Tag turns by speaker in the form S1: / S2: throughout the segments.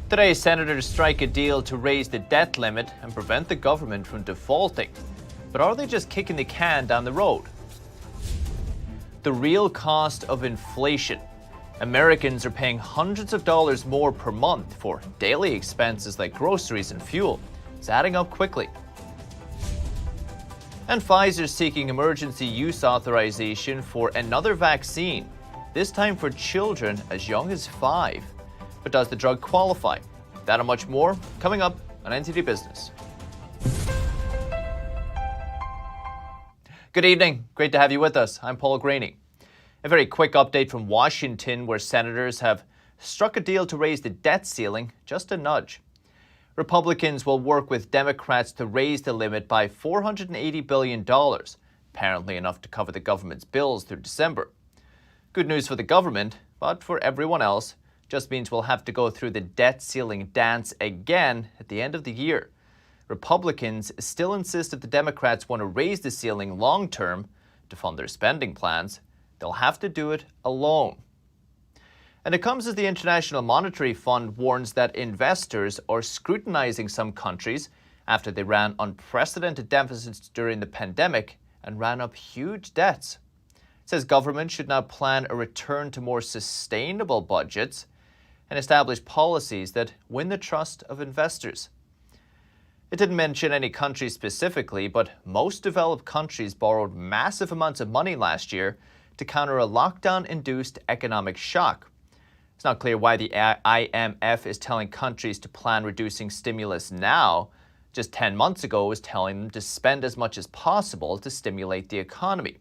S1: Today, senators strike a deal to raise the debt limit and prevent the government from defaulting. But are they just kicking the can down the road? The real cost of inflation. Americans are paying hundreds of dollars more per month for daily expenses like groceries and fuel. It's adding up quickly. And Pfizer seeking emergency use authorization for another vaccine, this time for children as young as 5. But does the drug qualify? That and much more coming up on NTD Business. Good evening. Great to have you with us. I'm Paul Graney. A very quick update from Washington, where senators have struck a deal to raise the debt ceiling just a nudge. Republicans will work with Democrats to raise the limit by $480 billion, apparently enough to cover the government's bills through December. Good news for the government, but for everyone else, just means we'll have to go through the debt ceiling dance again at the end of the year. Republicans still insist if the Democrats want to raise the ceiling long term to fund their spending plans, they'll have to do it alone. And it comes as the International Monetary Fund warns that investors are scrutinizing some countries after they ran unprecedented deficits during the pandemic and ran up huge debts. It says governments should now plan a return to more sustainable budgets and establish policies that win the trust of investors. It didn't mention any country specifically, but most developed countries borrowed massive amounts of money last year to counter a lockdown-induced economic shock. It's not clear why the IMF is telling countries to plan reducing stimulus now. Just 10 months ago, it was telling them to spend as much as possible to stimulate the economy.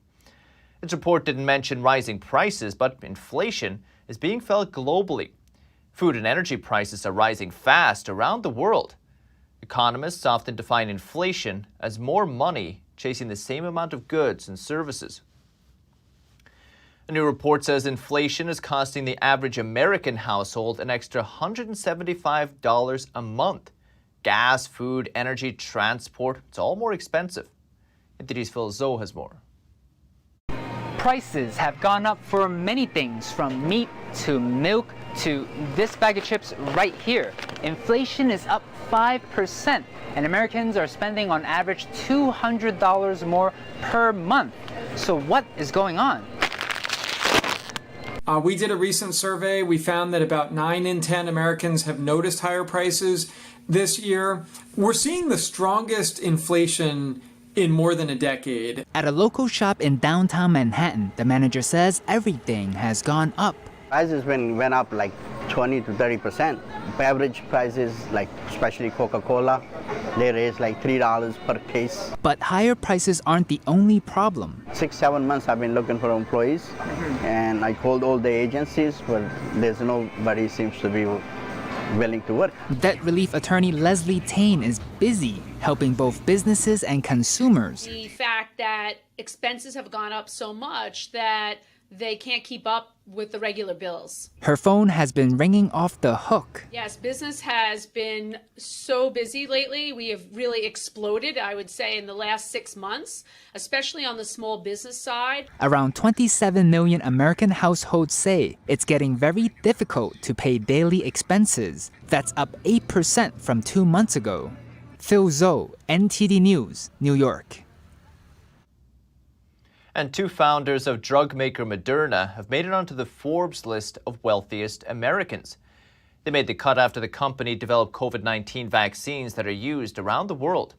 S1: Its report didn't mention rising prices, but inflation is being felt globally. Food and energy prices are rising fast around the world. Economists often define inflation as more money chasing the same amount of goods and services. A new report says inflation is costing the average American household an extra $175 a month. Gas, food, energy, transport, it's all more expensive. NTD's Phil Zoe has more.
S2: Prices have gone up for many things, from meat to milk to this bag of chips right here. Inflation is up 5%, and Americans are spending on average $200 more per month. So what is going on?
S3: We did a recent survey. We found that about 9 in 10 Americans have noticed higher prices this year. We're seeing the strongest inflation in more than a decade.
S4: At a local shop in downtown Manhattan, the manager says everything has gone up.
S5: Prices went up like 20 to 30%. Beverage prices, like especially Coca-Cola, they raised like $3 per case.
S4: But higher prices aren't the only problem.
S5: 6-7 months I've been looking for employees, and I called all the agencies, but there's nobody seems to be willing to work.
S4: Debt relief attorney Leslie Tame is busy helping both businesses and consumers.
S6: The fact that expenses have gone up so much that they can't keep up with the regular bills.
S4: Her phone has been ringing off the hook.
S6: Yes, business has been so busy lately. We have really exploded, I would say, in the last 6 months, especially on the small business side.
S4: Around 27 million American households say it's getting very difficult to pay daily expenses. That's up 8% from 2 months ago. Phil Zoe, NTD News, New York.
S1: And 2 founders of drug maker Moderna have made it onto the Forbes list of wealthiest Americans. They made the cut after the company developed COVID-19 vaccines that are used around the world.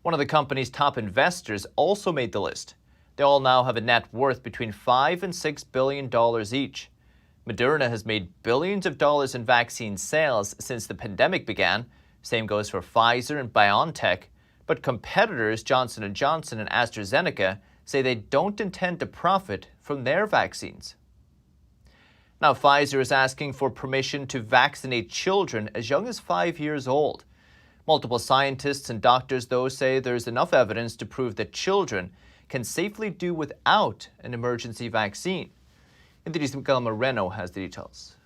S1: One of the company's top investors also made the list. They all now have a net worth between $5 and $6 billion each. Moderna has made billions of dollars in vaccine sales since the pandemic began. Same goes for Pfizer and BioNTech. But competitors Johnson & Johnson and AstraZeneca say they don't intend to profit from their vaccines. Now, Pfizer is asking for permission to vaccinate children as young as 5 years old. Multiple scientists and doctors, though, say there's enough evidence to prove that children can safely do without an emergency vaccine. NTD's Miguel Moreno has the details.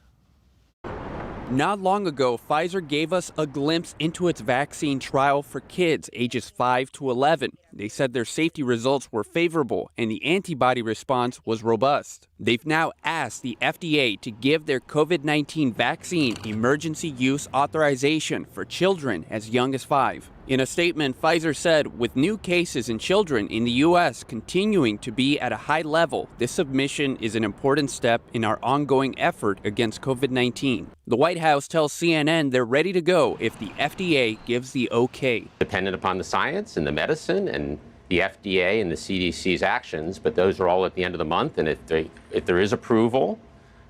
S7: Not long ago, Pfizer gave us a glimpse into its vaccine trial for kids ages 5 to 11. They said their safety results were favorable and the antibody response was robust. They've now asked the FDA to give their COVID-19 vaccine emergency use authorization for children as young as 5. In a statement, Pfizer said, with new cases in children in the U.S. continuing to be at a high level, this submission is an important step in our ongoing effort against COVID-19. The White House tells CNN they're ready to go if the FDA gives the okay.
S8: Dependent upon the science and the medicine and the FDA and the CDC's actions, but those are all at the end of the month. And if there is approval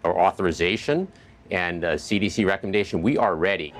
S8: or authorization and a CDC recommendation, we are ready.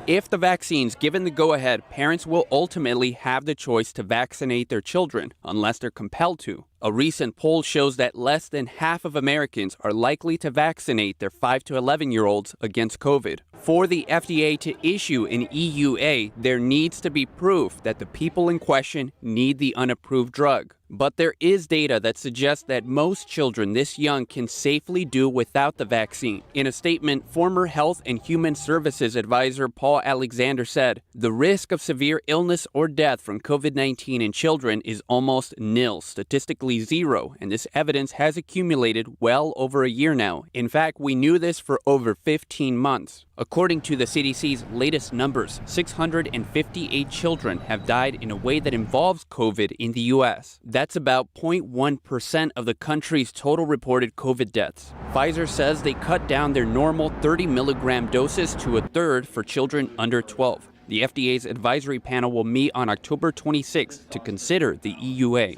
S7: If the vaccine's given the go-ahead, parents will ultimately have the choice to vaccinate their children, unless they're compelled to. A recent poll shows that less than half of Americans are likely to vaccinate their 5 to 11-year-olds against COVID. For the FDA to issue an EUA, there needs to be proof that the people in question need the unapproved drug. But there is data that suggests that most children this young can safely do without the vaccine. In a statement, former Health and Human Services Advisor Paul Alexander said, "The risk of severe illness or death from COVID-19 in children is almost nil, statistically zero, and this evidence has accumulated well over a year now. In fact, we knew this for over 15 months. According to the CDC's latest numbers, 658 children have died in a way that involves COVID in the U.S. That's about 0.1% of the country's total reported COVID deaths. Pfizer says they cut down their normal 30-milligram doses to a third for children under 12. The FDA's advisory panel will meet on October 26th to consider the EUA.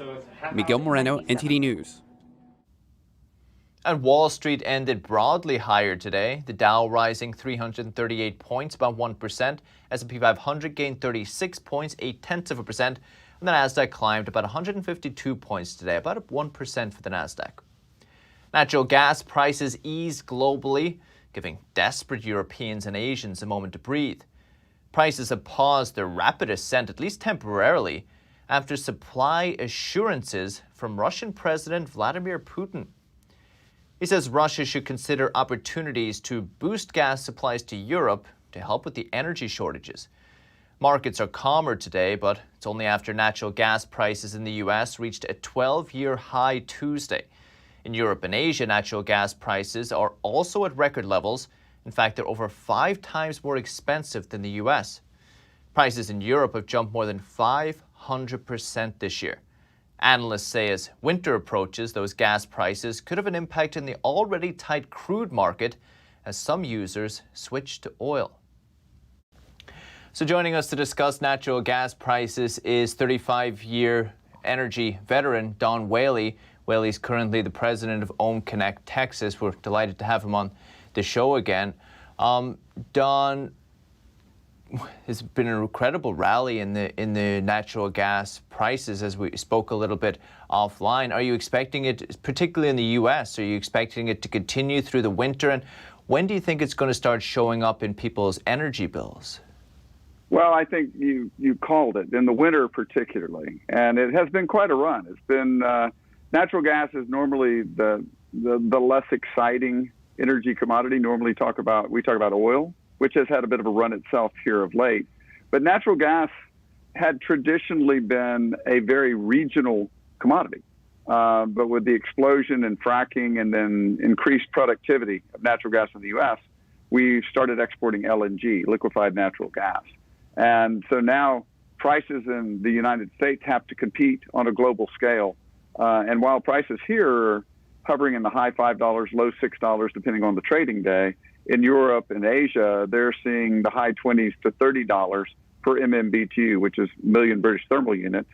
S7: Miguel Moreno, NTD News.
S1: And Wall Street ended broadly higher today. The Dow rising 338 points, about 1%. S&P 500 gained 36 points, 0.8%. And the Nasdaq climbed about 152 points today, about 1% for the Nasdaq. Natural gas prices eased globally, giving desperate Europeans and Asians a moment to breathe. Prices have paused their rapid ascent, at least temporarily, after supply assurances from Russian President Vladimir Putin. He says Russia should consider opportunities to boost gas supplies to Europe to help with the energy shortages. Markets are calmer today, but it's only after natural gas prices in the U.S. reached a 12-year high Tuesday. In Europe and Asia, natural gas prices are also at record levels. In fact, they're over 5 times more expensive than the U.S. Prices in Europe have jumped more than 500% this year. Analysts say as winter approaches, those gas prices could have an impact in the already tight crude market as some users switch to oil. So joining us to discuss natural gas prices is 35-year energy veteran Don Whaley. Whaley's currently the president of Ohm Connect Texas. We're delighted to have him on the show again. Don, it's been an incredible rally in the natural gas prices, as we spoke a little bit offline. Are you expecting it, particularly in the U.S., are you expecting it to continue through the winter? And when do you think it's going to start showing up in people's energy bills?
S9: Well, I think you called it, in the winter particularly. And it has been quite a run. It's been, natural gas is normally the less exciting energy commodity. Normally we talk about oil, which has had a bit of a run itself here of late. But natural gas had traditionally been a very regional commodity. But with the explosion in fracking and then increased productivity of natural gas in the U.S., we started exporting LNG, liquefied natural gas. And so now prices in the United States have to compete on a global scale. And while prices here are hovering in the high $5, low $6, depending on the trading day, in Europe and Asia, they're seeing the high 20s to $30 per MMBTU, which is million British thermal units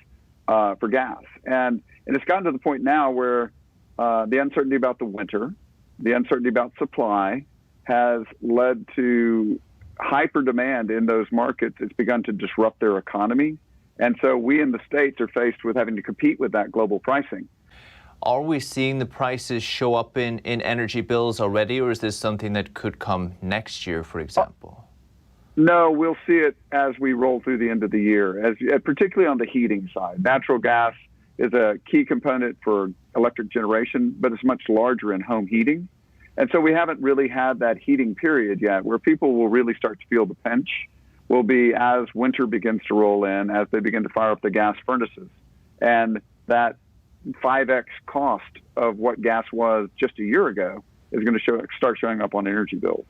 S9: for gas. And it's gotten to the point now where the uncertainty about the winter, the uncertainty about supply has led to hyper demand in those markets. It's begun to disrupt their economy. And so we in the States are faced with having to compete with that global pricing.
S1: Are we seeing the prices show up in energy bills already, or is this something that could come next year, for example?
S9: No, we'll see it as we roll through the end of the year, particularly on the heating side. Natural gas is a key component for electric generation, but it's much larger in home heating. And so we haven't really had that heating period yet where people will really start to feel the pinch will be as winter begins to roll in, as they begin to fire up the gas furnaces. And that 5x cost of what gas was just a year ago is going to start showing up on energy bills.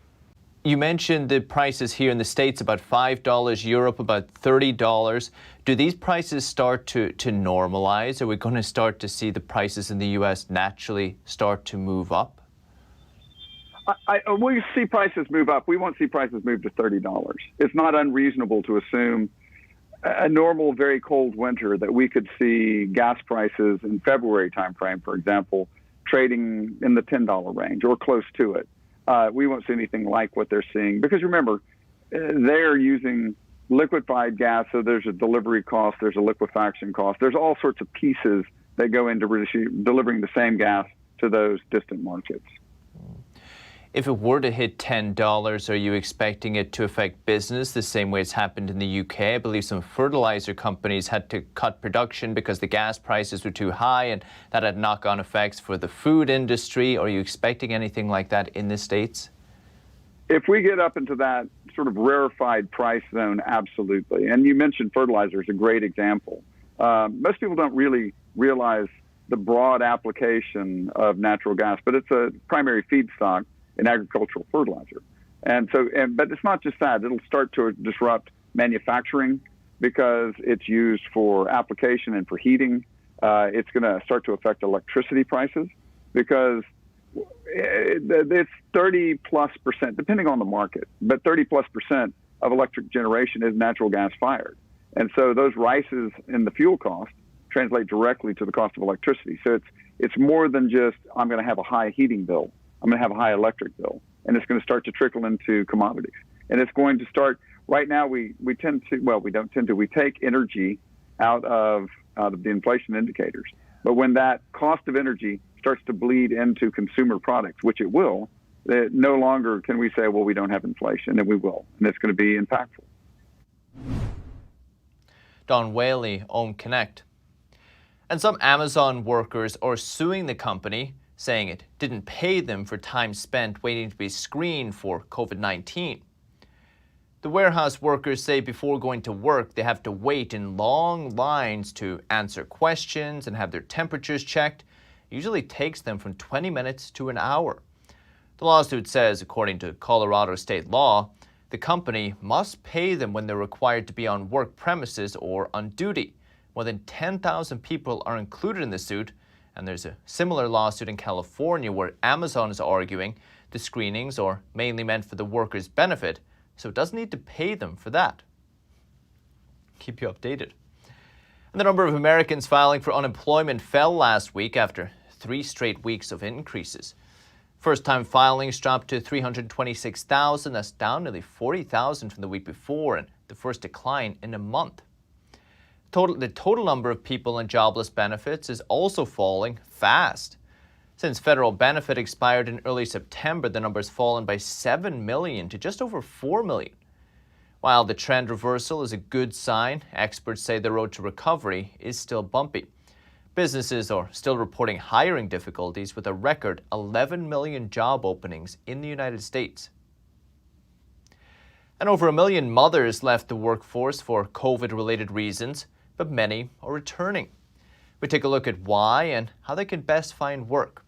S1: You mentioned the prices here in the States, about $5, Europe about $30. Do these prices start to normalize? Are we going to start to see the prices in the U.S. naturally start to move up?
S9: We see prices move up. We won't see prices move to $30. It's not unreasonable to assume a normal, very cold winter that we could see gas prices in February timeframe, for example, trading in the $10 range or close to it. We won't see anything like what they're seeing because remember, they're using liquefied gas, so there's a delivery cost, there's a liquefaction cost, there's all sorts of pieces that go into delivering the same gas to those distant markets.
S1: If it were to hit $10, are you expecting it to affect business the same way it's happened in the UK? I believe some fertilizer companies had to cut production because the gas prices were too high, and that had knock-on effects for the food industry. Are you expecting anything like that in the States?
S9: If we get up into that sort of rarefied price zone, absolutely. And you mentioned fertilizer is a great example. Most people don't really realize the broad application of natural gas, but it's a primary feedstock in agricultural fertilizer. But it's not just that. It'll start to disrupt manufacturing because it's used for application and for heating. It's going to start to affect electricity prices because it's 30+%, depending on the market, but 30+% of electric generation is natural gas fired. And so those rises in the fuel cost translate directly to the cost of electricity. So it's more than just, I'm going to have a high heating bill. I'm going to have a high electric bill, and it's going to start to trickle into commodities. And it's going to start, right now we take energy out of the inflation indicators. But when that cost of energy starts to bleed into consumer products, which it will, no longer can we say, well, we don't have inflation, and we will. And it's going to be impactful.
S1: Don Whaley, Ohm Connect. And some Amazon workers are suing the company, saying it didn't pay them for time spent waiting to be screened for COVID-19. The warehouse workers say before going to work, they have to wait in long lines to answer questions and have their temperatures checked. It usually takes them from 20 minutes to an hour. The lawsuit says, according to Colorado state law, the company must pay them when they're required to be on work premises or on duty. More than 10,000 people are included in the suit, and there's a similar lawsuit in California where Amazon is arguing the screenings are mainly meant for the workers' benefit, so it doesn't need to pay them for that. Keep you updated. And the number of Americans filing for unemployment fell last week after 3 straight weeks of increases. First-time filings dropped to 326,000. That's down nearly 40,000 from the week before and the first decline in a month. The total number of people on jobless benefits is also falling fast. Since federal benefit expired in early September, the number has fallen by 7 million to just over 4 million. While the trend reversal is a good sign, experts say the road to recovery is still bumpy. Businesses are still reporting hiring difficulties with a record 11 million job openings in the United States. And over 1 million mothers left the workforce for COVID-related reasons, but many are returning. We take a look at why and how they can best find work.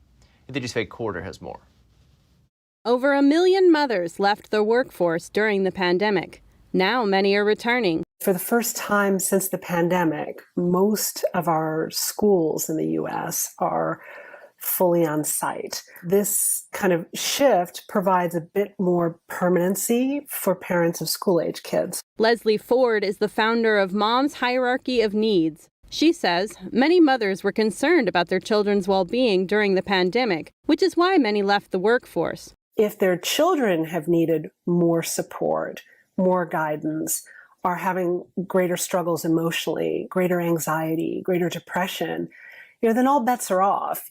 S1: NTD's Faye Quarter has more.
S10: Over 1 million mothers left the workforce during the pandemic. Now many are returning.
S11: For the first time since the pandemic, most of our schools in the U.S. are fully on site. This kind of shift provides a bit more permanency for parents of school-age kids.
S10: Leslie Ford is the founder of Mom's Hierarchy of Needs. She says many mothers were concerned about their children's well-being during the pandemic, which is why many left the workforce.
S11: If their children have needed more support, more guidance, are having greater struggles emotionally, greater anxiety, greater depression, then all bets are off.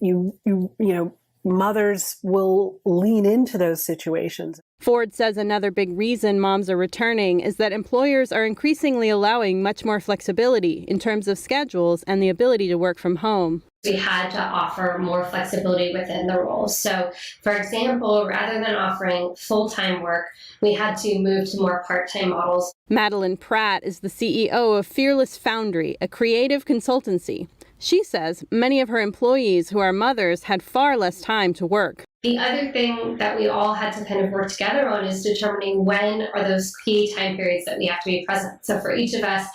S11: Mothers will lean into those situations.
S10: Ford says another big reason moms are returning is that employers are increasingly allowing much more flexibility in terms of schedules and the ability to work from home.
S12: We had to offer more flexibility within the roles. So, for example, rather than offering full-time work, we had to move to more part-time models.
S10: Madeline Pratt is the CEO of Fearless Foundry, a creative consultancy. She says many of her employees who are mothers had far less time to work.
S12: The other thing that we all had to kind of work together on is determining when are those key time periods that we have to be present. So for each of us,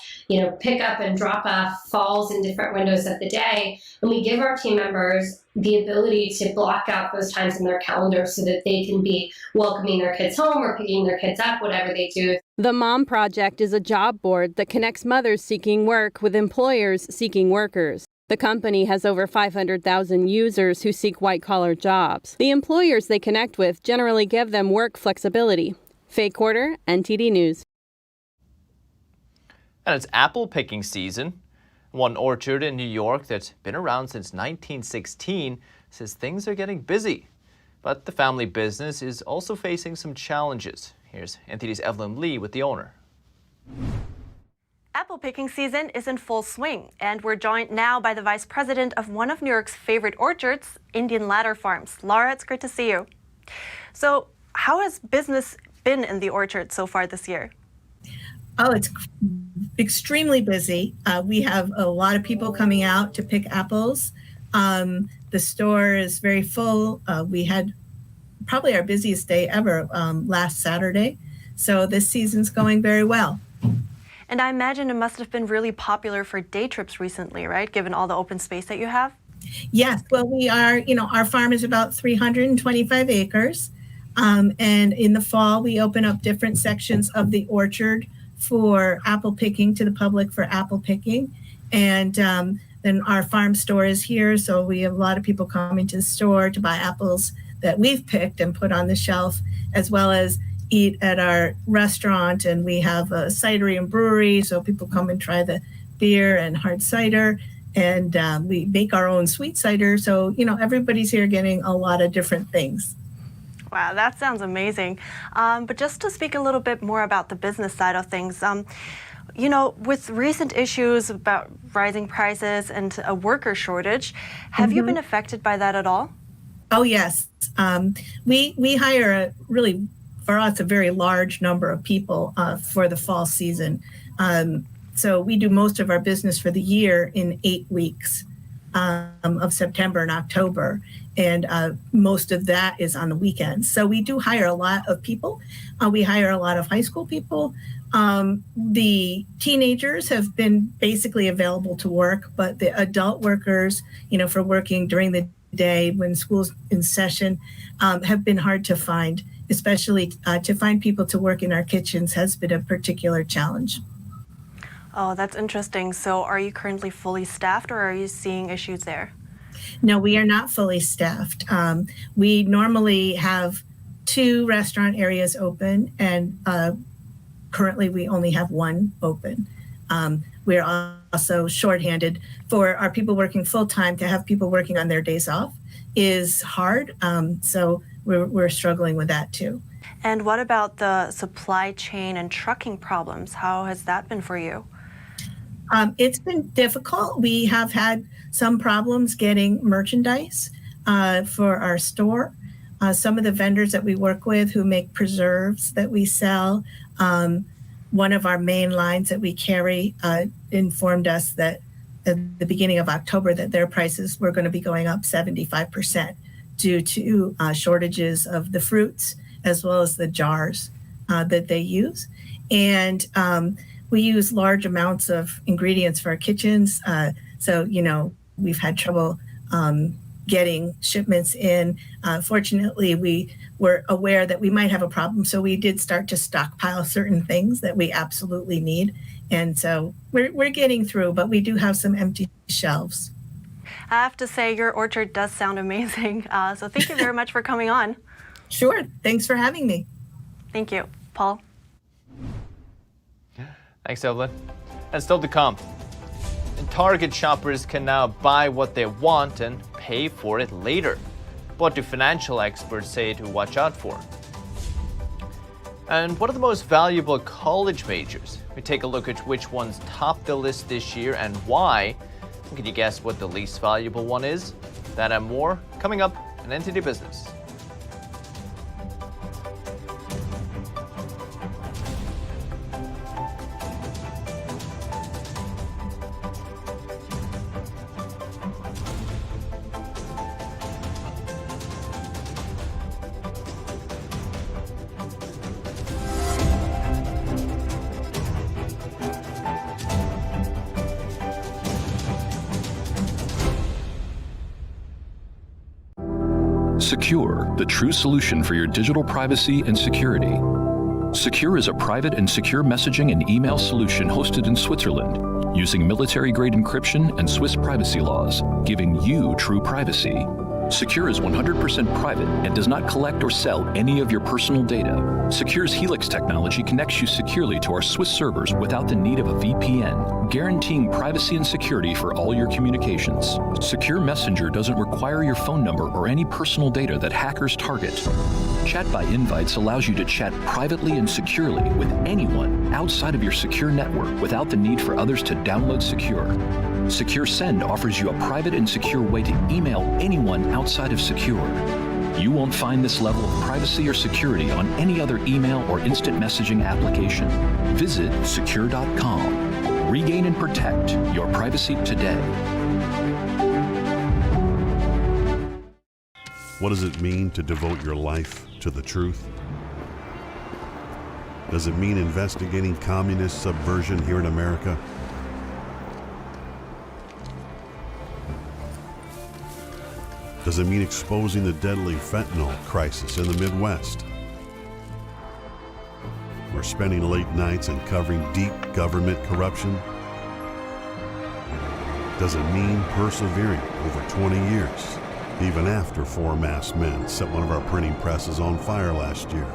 S12: pick up and drop off falls in different windows of the day, and we give our team members the ability to block out those times in their calendar so that they can be welcoming their kids home or picking their kids up, whatever they do.
S10: The Mom Project is a job board that connects mothers seeking work with employers seeking workers. The company has over 500,000 users who seek white-collar jobs. The employers they connect with generally give them work flexibility. Faye Quarter, NTD News.
S1: And it's apple picking season. One orchard in New York that's been around since 1916 says things are getting busy. But the family business is also facing some challenges. Here's NTD's Evelyn Lee with the owner.
S13: Apple picking season is in full swing, and we're joined now by the vice president of one of New York's favorite orchards, Indian Ladder Farms. Laura, it's great to see you. So, how has business been in the orchard so far this year?
S14: Oh, it's extremely busy. We have a lot of people coming out to pick apples. The store is very full. We had probably our busiest day ever last Saturday. So this season's going very well.
S13: And I imagine it must have been really popular for day trips recently, right? Given all the open space that you have?
S14: Yes. Well, we are, our farm is about 325 acres. And in the fall, we open up different sections of the orchard for apple picking to the public for apple picking. And then our farm store is here. So we have a lot of people coming to the store to buy apples that we've picked and put on the shelf, as well as eat at our restaurant. And we have a cidery and brewery, so people come and try the beer and hard cider. And we make our own sweet cider. So, everybody's here getting a lot of different things.
S13: Wow, that sounds amazing. But just to speak a little bit more about the business side of things, with recent issues about rising prices and a worker shortage, have you been affected by that at all?
S14: Oh, yes. We hire for us, a very large number of people for the fall season. So we do most of our business for the year in 8 weeks of September and October. And most of that is on the weekends. So we do hire a lot of people. We hire a lot of high school people. The teenagers have been basically available to work, but the adult workers, for working during the day when school's in session, have been hard to find. Especially to find people to work in our kitchens has been a particular challenge.
S13: Oh, that's interesting. So are you currently fully staffed, or are you seeing issues there?
S14: No, we are not fully staffed. We normally have 2 restaurant areas open, and currently we only have 1 open. We're also shorthanded. For our people working full-time, to have people working on their days off is hard. So we're struggling with that too.
S13: And what about the supply chain and trucking problems? How has that been for you?
S14: It's been difficult. We have had some problems getting merchandise for our store. Some of the vendors that we work with who make preserves that we sell, one of our main lines that we carry informed us that at the beginning of October that their prices were going to be going up 75%. Due to shortages of the fruits as well as the jars that they use. And we use large amounts of ingredients for our kitchens. So, we've had trouble getting shipments in. Fortunately, we were aware that we might have a problem. So we did start to stockpile certain things that we absolutely need. And so we're getting through, but we do have some empty shelves.
S13: I have to say, your orchard does sound amazing. So thank you very much for coming on.
S14: Sure. Thanks for having me.
S13: Thank you. Paul?
S1: Thanks, Evelyn. And still to come. Target shoppers can now buy what they want and pay for it later. What do financial experts say to watch out for? And what are the most valuable college majors? We take a look at which ones top the list this year and why. Can you guess what the least valuable one is? That and more coming up in NTD Business.
S15: Secure, the true solution for your digital privacy and security. Secure is a private and secure messaging and email solution hosted in Switzerland, using military-grade encryption and Swiss privacy laws, giving you true privacy. Secure is 100% private and does not collect or sell any of your personal data. Secure's Helix technology connects you securely to our Swiss servers without the need of a VPN, guaranteeing privacy and security for all your communications. Secure Messenger doesn't require your phone number or any personal data that hackers target. Chat by Invites allows you to chat privately and securely with anyone outside of your secure network without the need for others to download Secure. Secure Send offers you a private and secure way to email anyone outside of Secure. You won't find this level of privacy or security on any other email or instant messaging application. Visit secure.com. Regain and protect your privacy today.
S16: What does it mean to devote your life to the truth? Does it mean investigating communist subversion here in America? Does it mean exposing the deadly fentanyl crisis in the Midwest? Or spending late nights and covering deep government corruption? Does it mean persevering over 20 years, even after 4 masked men set one of our printing presses on fire last year?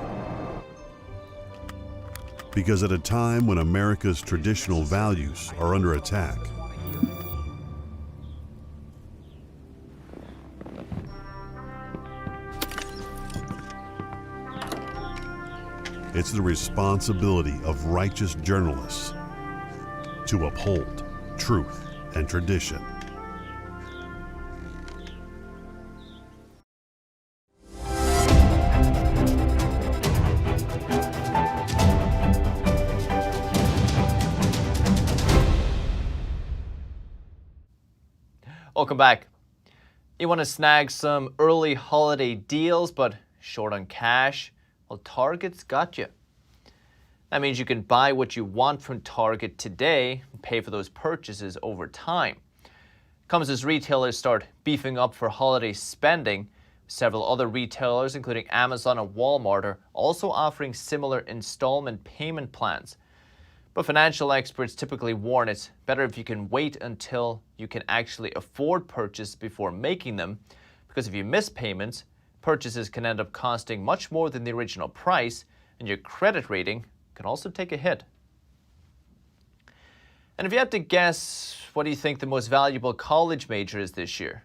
S16: Because at a time when America's traditional values are under attack, it's the responsibility of righteous journalists to uphold truth and tradition.
S1: Welcome back. You want to snag some early holiday deals but short on cash? Well, Target's got you. That means you can buy what you want from Target today and pay for those purchases over time. Comes as retailers start beefing up for holiday spending. Several other retailers, including Amazon and Walmart, are also offering similar installment payment plans. But financial experts typically warn it's better if you can wait until you can actually afford purchases before making them, because if you miss payments, purchases can end up costing much more than the original price, and your credit rating can also take a hit. And if you had to guess, what do you think the most valuable college major is this year?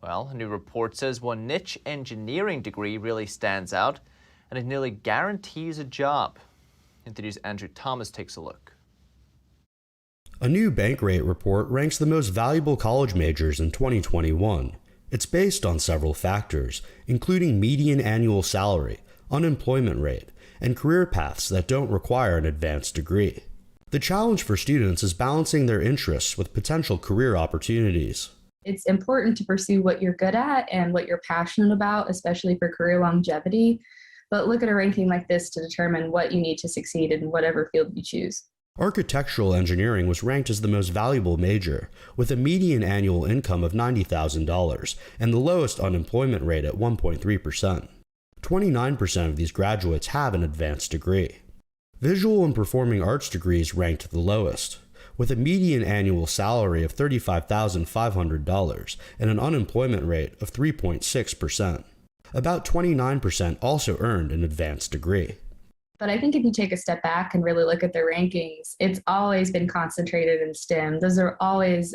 S1: Well, a new report says one niche engineering degree really stands out, and it nearly guarantees a job. NTD's Andrew Thomas takes a look.
S17: A new Bankrate report ranks the most valuable college majors in 2021. It's based on several factors, including median annual salary, unemployment rate, and career paths that don't require an advanced degree. The challenge for students is balancing their interests with potential career opportunities.
S18: It's important to pursue what you're good at and what you're passionate about, especially for career longevity, but look at a ranking like this to determine what you need to succeed in whatever field you choose.
S17: Architectural engineering was ranked as the most valuable major, with a median annual income of $90,000 and the lowest unemployment rate at 1.3%. 29% of these graduates have an advanced degree. Visual and performing arts degrees ranked the lowest, with a median annual salary of $35,500 and an unemployment rate of 3.6%. About 29% also earned an advanced degree.
S18: But I think if you take a step back and really look at the rankings, it's always been concentrated in STEM. Those always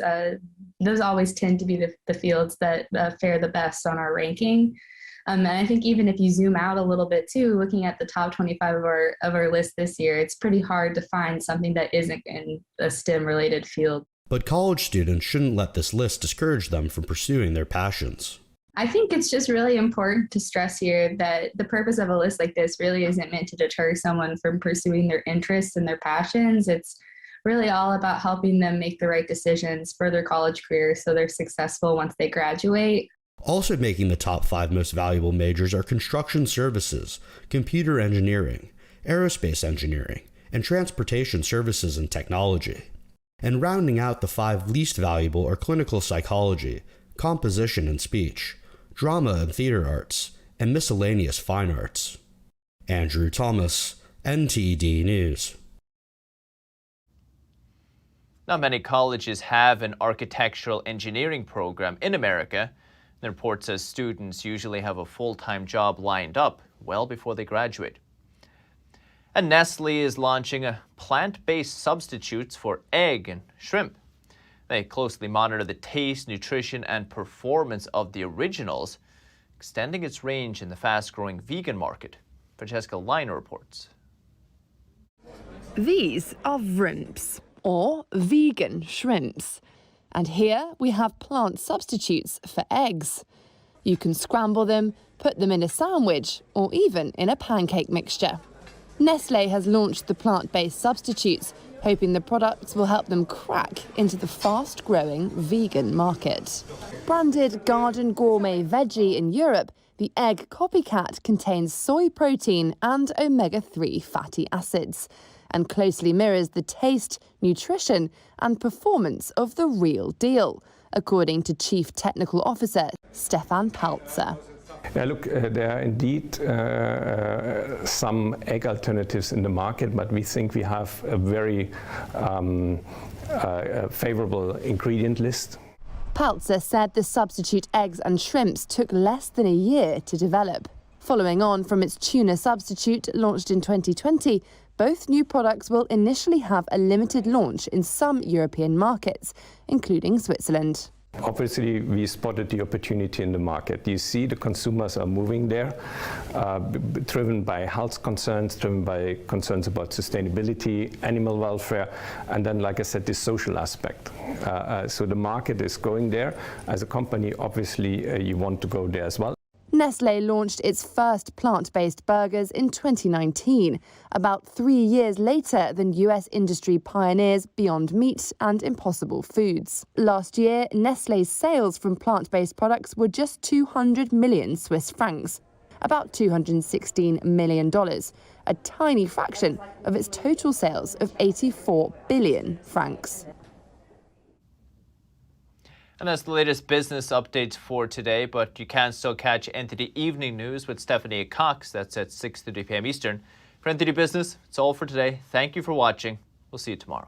S18: tend to be the fields that fare the best on our ranking. And I think even if you zoom out a little bit too, looking at the top 25 of our list this year, it's pretty hard to find something that isn't in a STEM related field.
S17: But college students shouldn't let this list discourage them from pursuing their passions.
S18: I think it's just really important to stress here that the purpose of a list like this really isn't meant to deter someone from pursuing their interests and their passions. It's really all about helping them make the right decisions for their college career so they're successful once they graduate.
S17: Also making the top 5 most valuable majors are construction services, computer engineering, aerospace engineering, and transportation services and technology. And rounding out the 5 least valuable are clinical psychology, composition and speech, drama and theater arts, and miscellaneous fine arts. Andrew Thomas, NTD News.
S1: Not many colleges have an architectural engineering program in America. The report says students usually have a full-time job lined up well before they graduate. And Nestle is launching a plant-based substitutes for egg and shrimp. They closely monitor the taste, nutrition, and performance of the originals, extending its range in the fast-growing vegan market. Francesca Leiner reports.
S19: These are vrimps, or vegan shrimps. And here we have plant substitutes for eggs. You can scramble them, put them in a sandwich, or even in a pancake mixture. Nestle has launched the plant-based substitutes, hoping the products will help them crack into the fast-growing vegan market. Branded Garden Gourmet Veggie in Europe, the egg copycat contains soy protein and omega-3 fatty acids, and closely mirrors the taste, nutrition, and performance of the real deal, according to Chief Technical Officer Stefan Palzer.
S20: Yeah, look, there are indeed some egg alternatives in the market, but we think we have a very favorable ingredient list.
S19: Palzer said the substitute eggs and shrimps took less than a year to develop. Following on from its tuna substitute launched in 2020, both new products will initially have a limited launch in some European markets, including Switzerland.
S20: Obviously, we spotted the opportunity in the market. You see the consumers are moving there, driven by health concerns, driven by concerns about sustainability, animal welfare, and then, like I said, the social aspect. So the market is going there. As a company, obviously, you want to go there as well.
S19: Nestle launched its first plant-based burgers in 2019, about 3 years later than US industry pioneers Beyond Meat and Impossible Foods. Last year, Nestle's sales from plant-based products were just 200 million Swiss francs, about $216 million, a tiny fraction of its total sales of 84 billion francs.
S1: And that's the latest business updates for today, but you can still catch NTD Evening News with Stephanie Cox. That's at 6:30 p.m. Eastern. For NTD Business, it's all for today. Thank you for watching. We'll see you tomorrow.